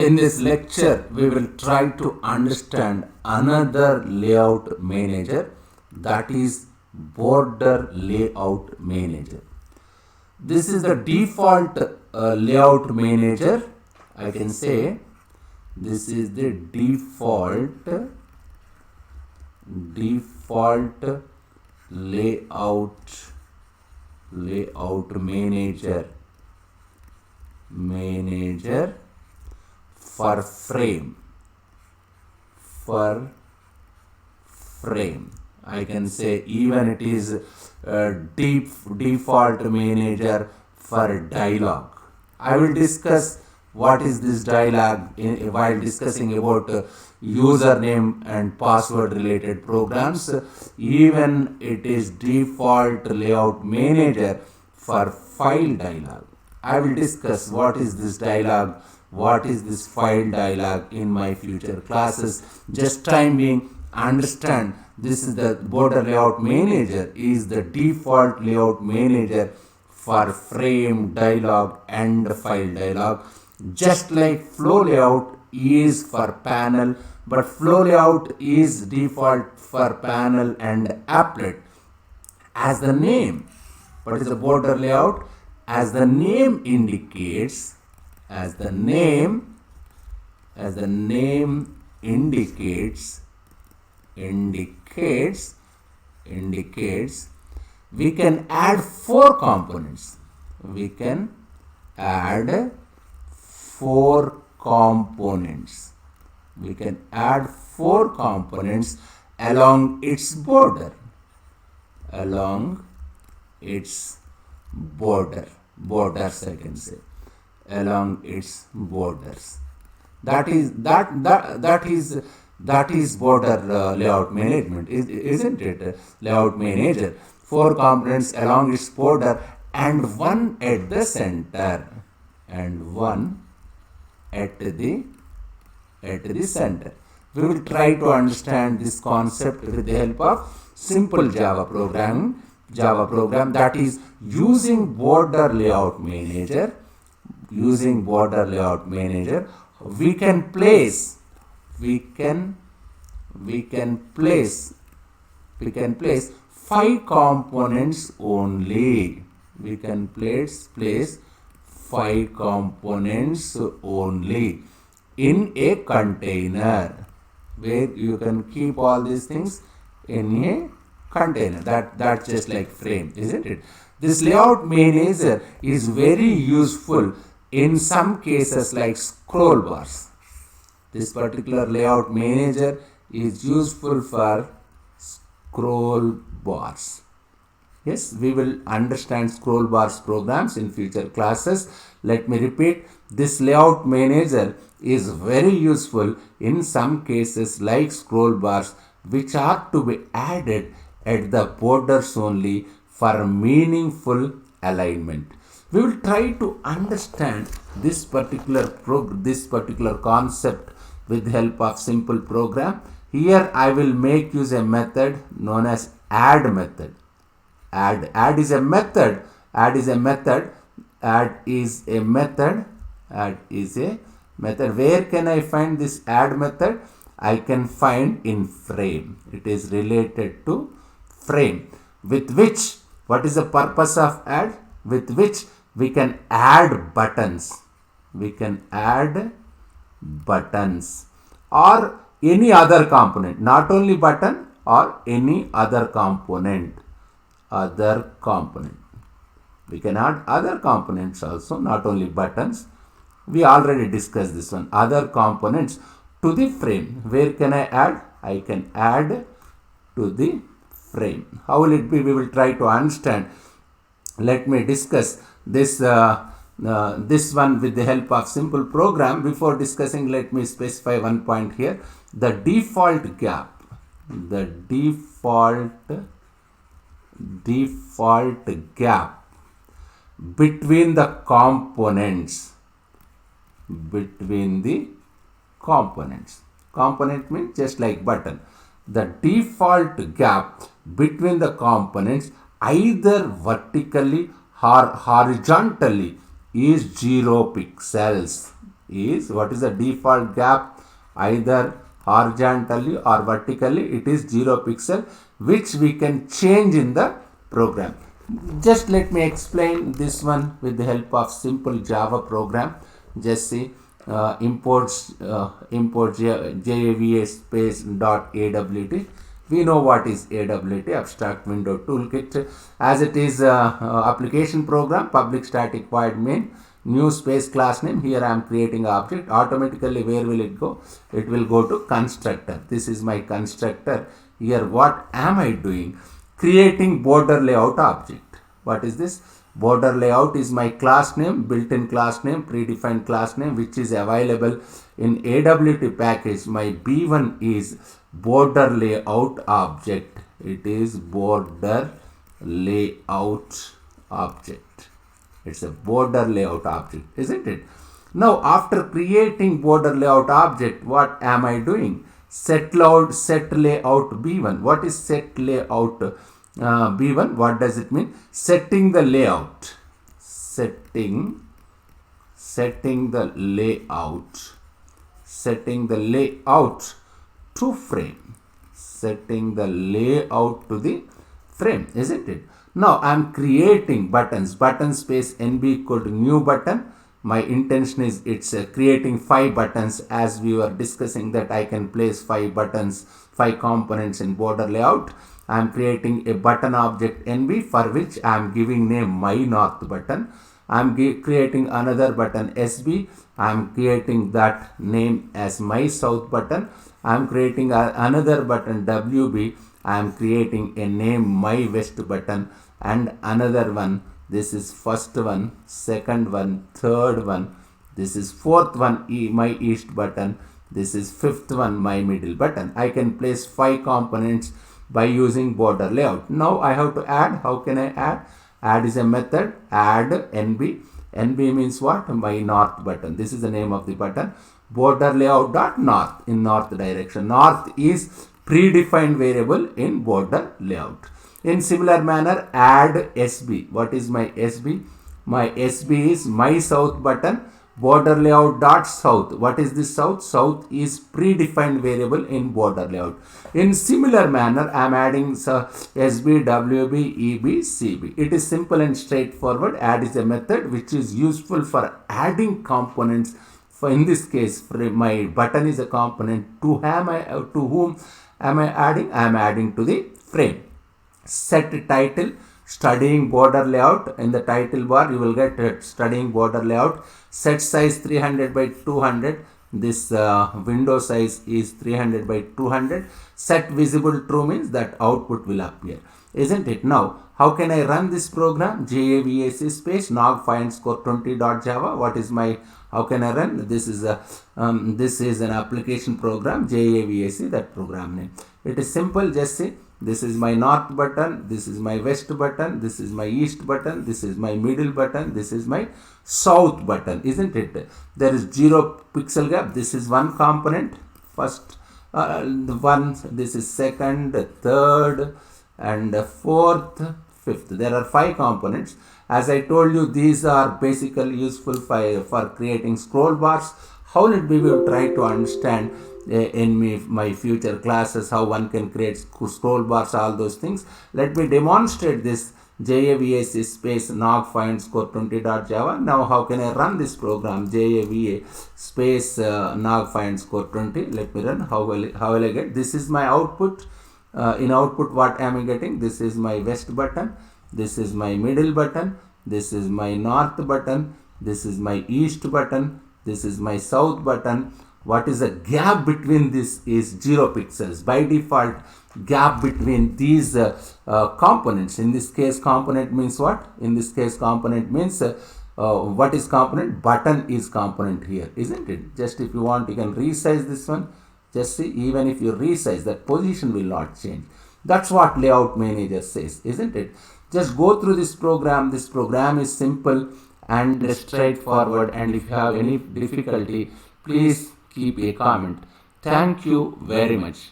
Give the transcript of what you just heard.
In this lecture, we will try to understand another layout manager, that is border layout manager. This is the default layout manager. I can say this is the default layout manager for frame. I can say even it is a default manager for dialog. I will discuss what is this dialog while discussing about username and password related programs. Even it is default layout manager for file dialog. I will discuss what is this dialog, what is this file dialog in my future classes. Just time being, understand this is the border layout manager is the default layout manager for frame dialog and file dialog. Just like flow layout is for panel, but flow layout is default for panel and applet. As the name, what is the border layout? As the name indicates, indicates, we can add four components. We can add four components. We can add four components along its border. Along its borders, I can say. Along its borders. That is border layout management, isn't it? Layout manager. Four components along its border and one at the center. And one at the center. We will try to understand this concept with the help of simple Java program, that is using border layout manager. Using border layout manager, we can place five components only. We can place five components only in a container, where you can keep all these things in a container. That's just like frame, isn't it? This layout manager is very useful in some cases like scroll bars. This particular layout manager is useful for scroll bars. Yes, we will understand scroll bars programs in future classes. Let me repeat, this layout manager is very useful in some cases like scroll bars, which are to be added at the borders only for meaningful alignment. We will try to understand this particular concept with the help of simple program. Here I will make use a method known as add method. Add is a method. Where can I find this add method? I can find in frame. It is related to frame, with which, what is the purpose of add? With which we can add buttons. We can add buttons or any other component, not only button, or any other component. We can add other components also, not only buttons. We already discussed this one. Other components to the frame. Where can I add? I can add to the frame. How will it be? We will try to understand. Let me discuss this this one with the help of simple program. Before discussing, let me specify one point here. The default gap between the components. Component means just like button. The default gap between the components, either vertically or horizontally, is 0 pixels. is, what is the default gap, either horizontally or vertically, it is 0 pixel, which we can change in the program. Just let me explain this one with the help of simple Java program. Just see, import java space dot awt. We know what is AWT, Abstract Window Toolkit. As it is application program, public static void main, new space class name. Here I am creating object. Automatically, where will it go? It will go to constructor. This is my constructor. Here what am I doing? Creating border layout object. What is this? Border layout is my class name, built-in class name, predefined class name, which is available in AWT package. My B1 is border layout object. It is border layout object. It's a border layout object, isn't it? Now, after creating border layout object, what am I doing? Set layout B1. What is set layout B1? What does it mean? Setting the layout. Setting the layout. Setting the layout to frame. Setting the layout to the frame, isn't it? Now I am creating buttons. Button space NB equal to new button. My intention is it's creating 5 buttons, as we were discussing that I can place 5 buttons, 5 components in border layout. I am creating a button object NB, for which I am giving name my north button. I am creating another button SB. I am creating that name as my south button. I am creating another button WB. I am creating a name my west button, and another one. This is first one, second one, third one. This is fourth one, my east button. This is fifth one, my middle button. I can place 5 components by using border layout. Now I have to add. How can I add? Add is a method. Add NB. NB means what? My north button. This is the name of the button. Border layout dot north, in north direction. North is predefined variable in border layout. In similar manner, add SB. What is my SB? My SB is my south button. Border layout dot south. What is this south? South is predefined variable in border layout. In similar manner, I am adding SB, WB, EB, CB. It is simple and straightforward. Add is a method which is useful for adding components. For in this case, my button is a component. To whom am I adding? I am adding to the frame. Set title, studying border layout. In the title bar, you will get studying border layout. Set size 300 by 200. This window size is 300 by 200. Set visible true means that output will appear, isn't it? Now, how can I run this program? JAVAC space nog find score 20.java. What is my, how can I run? This is an application program, JAVAC, that program name. It is simple. Just say, this is my north button, this is my west button, this is my east button, this is my middle button, this is my south button, isn't it? There is 0 pixel gap. This is one component, first one, this is second, third, and fourth, fifth. There are 5 components. As I told you, these are basically useful for creating scroll bars. How we will try to understand in my future classes how one can create scroll bars, all those things. Let me demonstrate this. JAVAC space nog find score 20.java. Now how can I run this program? JAVA space nog find score 20. Let me run. How will I get? This is my output. In output, what am I getting? This is my west button. This is my middle button. This is my north button. This is my east button. This is my south button. What is the gap between this is 0 pixels. By default, gap between these components. In this case, component means what? In this case, component means what is component? Button is component here, isn't it? Just if you want, you can resize this one. Just see, even if you resize, that position will not change. That's what Layout Manager says, isn't it? Just go through this program. This program is simple and straightforward. And if you have any difficulty, please keep a comment. Thank you very much.